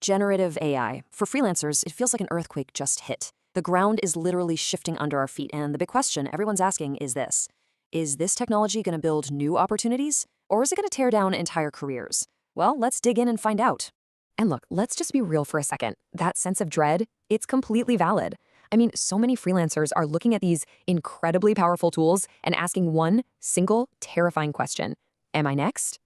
Generative AI. For freelancers, it feels like an earthquake just hit. The ground is literally shifting under our feet, and the big question everyone's asking is this. Is this technology going to build new opportunities, or is it going to tear down entire careers? Well, let's dig in and find out. And look, let's just be real for a second. That sense of dread, it's completely valid. I mean, so many freelancers are looking at these incredibly powerful tools and asking one single terrifying question. Am I next?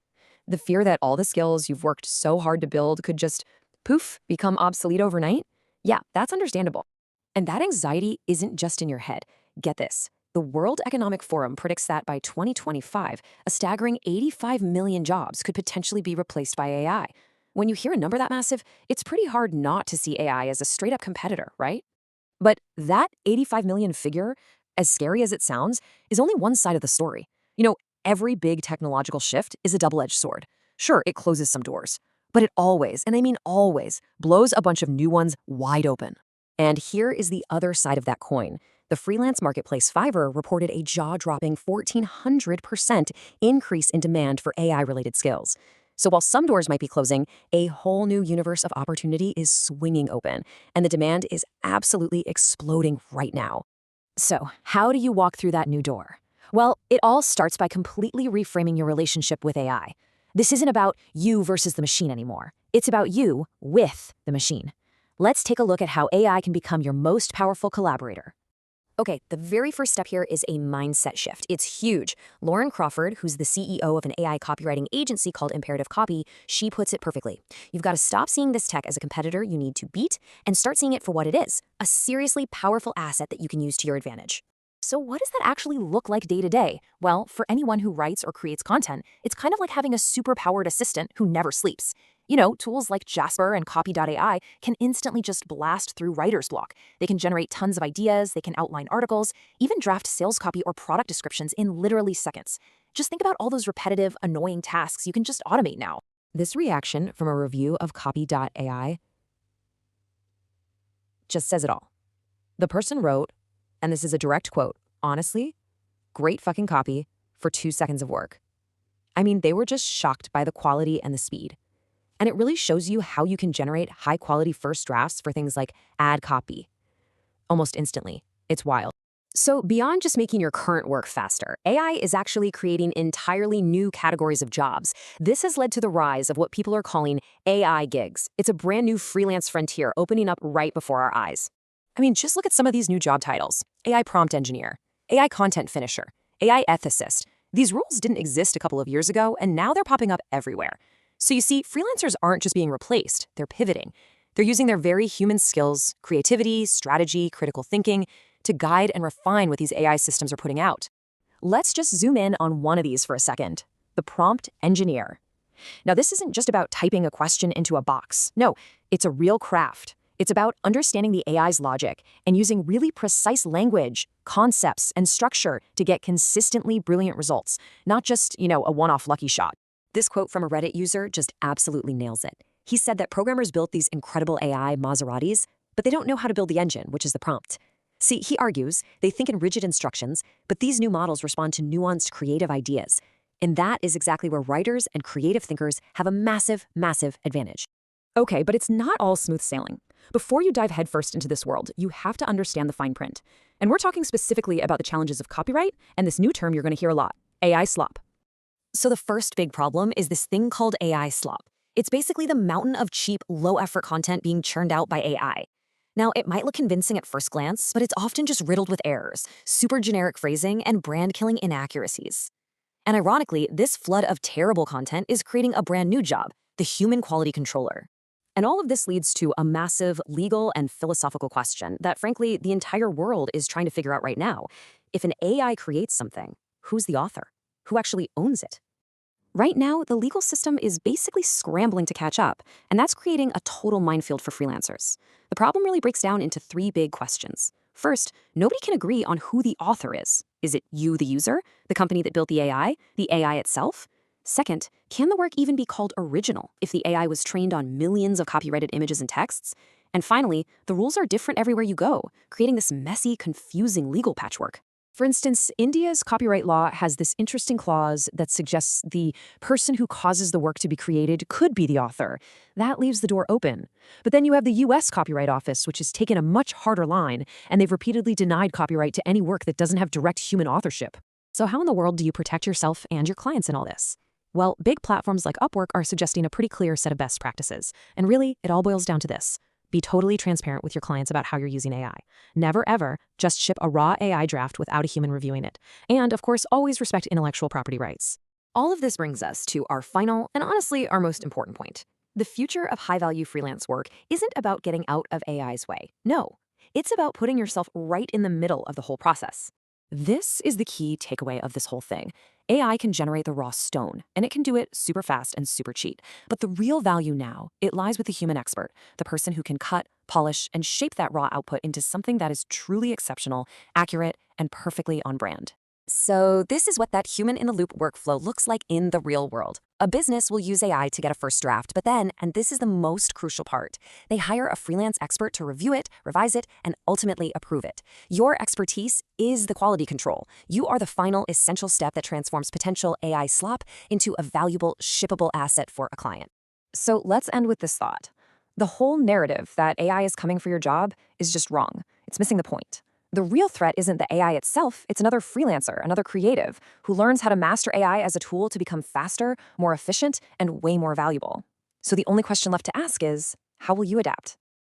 The fear that all the skills you've worked so hard to build could just, poof, become obsolete overnight? Yeah, that's understandable. And that anxiety isn't just in your head. Get this. The World Economic Forum predicts that by 2025, a staggering 85 million jobs could potentially be replaced by AI. When you hear a number that massive, it's pretty hard not to see AI as a straight-up competitor, right? But that 85 million figure, as scary as it sounds, is only one side of the story. Every big technological shift is a double-edged sword. Sure, it closes some doors, but it always, and I mean always, blows a bunch of new ones wide open. And here is the other side of that coin. The freelance marketplace Fiverr reported a jaw-dropping 1,400% increase in demand for AI-related skills. So while some doors might be closing, a whole new universe of opportunity is swinging open, and the demand is absolutely exploding right now. So how do you walk through that new door? Well, it all starts by completely reframing your relationship with AI. This isn't about you versus the machine anymore. It's about you with the machine. Let's take a look at how AI can become your most powerful collaborator. Okay, the very first step here is a mindset shift. It's huge. Lauren Crawford, who's the CEO of an AI copywriting agency called Imperative Copy, she puts it perfectly. You've got to stop seeing this tech as a competitor you need to beat and start seeing it for what it is, a seriously powerful asset that you can use to your advantage. So what does that actually look like day to day? Well, for anyone who writes or creates content, it's kind of like having a super-powered assistant who never sleeps. Tools like Jasper and Copy.ai can instantly just blast through writer's block. They can generate tons of ideas, they can outline articles, even draft sales copy or product descriptions in literally seconds. Just think about all those repetitive, annoying tasks you can just automate now. This reaction from a review of Copy.ai just says it all. The person wrote, and this is a direct quote, honestly, great fucking copy for 2 seconds of work. I mean, they were just shocked by the quality and the speed. And it really shows you how you can generate high-quality first drafts for things like ad copy almost instantly. It's wild. So beyond just making your current work faster, AI is actually creating entirely new categories of jobs. This has led to the rise of what people are calling AI gigs. It's a brand new freelance frontier opening up right before our eyes. I mean, just look at some of these new job titles. AI prompt engineer, AI content finisher, AI ethicist. These roles didn't exist a couple of years ago, and now they're popping up everywhere. So you see, freelancers aren't just being replaced, they're pivoting. They're using their very human skills, creativity, strategy, critical thinking, to guide and refine what these AI systems are putting out. Let's just zoom in on one of these for a second, the prompt engineer. Now, this isn't just about typing a question into a box. No, it's a real craft. It's about understanding the AI's logic and using really precise language, concepts, and structure to get consistently brilliant results, not just, a one-off lucky shot. This quote from a Reddit user just absolutely nails it. He said that programmers built these incredible AI Maseratis, but they don't know how to build the engine, which is the prompt. See, he argues, they think in rigid instructions, but these new models respond to nuanced creative ideas. And that is exactly where writers and creative thinkers have a massive, massive advantage. Okay, but it's not all smooth sailing. Before you dive headfirst into this world, you have to understand the fine print. And we're talking specifically about the challenges of copyright and this new term you're going to hear a lot, AI slop. So the first big problem is this thing called AI slop. It's basically the mountain of cheap, low-effort content being churned out by AI. Now, it might look convincing at first glance, but it's often just riddled with errors, super generic phrasing, and brand-killing inaccuracies. And ironically, this flood of terrible content is creating a brand new job, the human quality controller. And all of this leads to a massive legal and philosophical question that, frankly, the entire world is trying to figure out right now. If an AI creates something, who's the author? Who actually owns it? Right now, the legal system is basically scrambling to catch up, and that's creating a total minefield for freelancers. The problem really breaks down into 3 big questions. First, nobody can agree on who the author is. Is it you, the user, the company that built the AI itself? Second, can the work even be called original if the AI was trained on millions of copyrighted images and texts? And finally, the rules are different everywhere you go, creating this messy, confusing legal patchwork. For instance, India's copyright law has this interesting clause that suggests the person who causes the work to be created could be the author. That leaves the door open. But then you have the US Copyright Office, which has taken a much harder line, and they've repeatedly denied copyright to any work that doesn't have direct human authorship. So how in the world do you protect yourself and your clients in all this? Well, big platforms like Upwork are suggesting a pretty clear set of best practices. And really, it all boils down to this. Be totally transparent with your clients about how you're using AI. Never, ever just ship a raw AI draft without a human reviewing it. And, of course, always respect intellectual property rights. All of this brings us to our final and honestly our most important point. The future of high-value freelance work isn't about getting out of AI's way. No, it's about putting yourself right in the middle of the whole process. This is the key takeaway of this whole thing. AI can generate the raw stone, and it can do it super fast and super cheap. But the real value now, it lies with the human expert, the person who can cut, polish, and shape that raw output into something that is truly exceptional, accurate, and perfectly on brand. So this is what that human-in-the-loop workflow looks like in the real world. A business will use AI to get a first draft, but then, and this is the most crucial part, they hire a freelance expert to review it, revise it, and ultimately approve it. Your expertise is the quality control. You are the final essential step that transforms potential AI slop into a valuable, shippable asset for a client. So let's end with this thought. The whole narrative that AI is coming for your job is just wrong. It's missing the point. The real threat isn't the AI itself, it's another freelancer, another creative, who learns how to master AI as a tool to become faster, more efficient, and way more valuable. So the only question left to ask is, how will you adapt?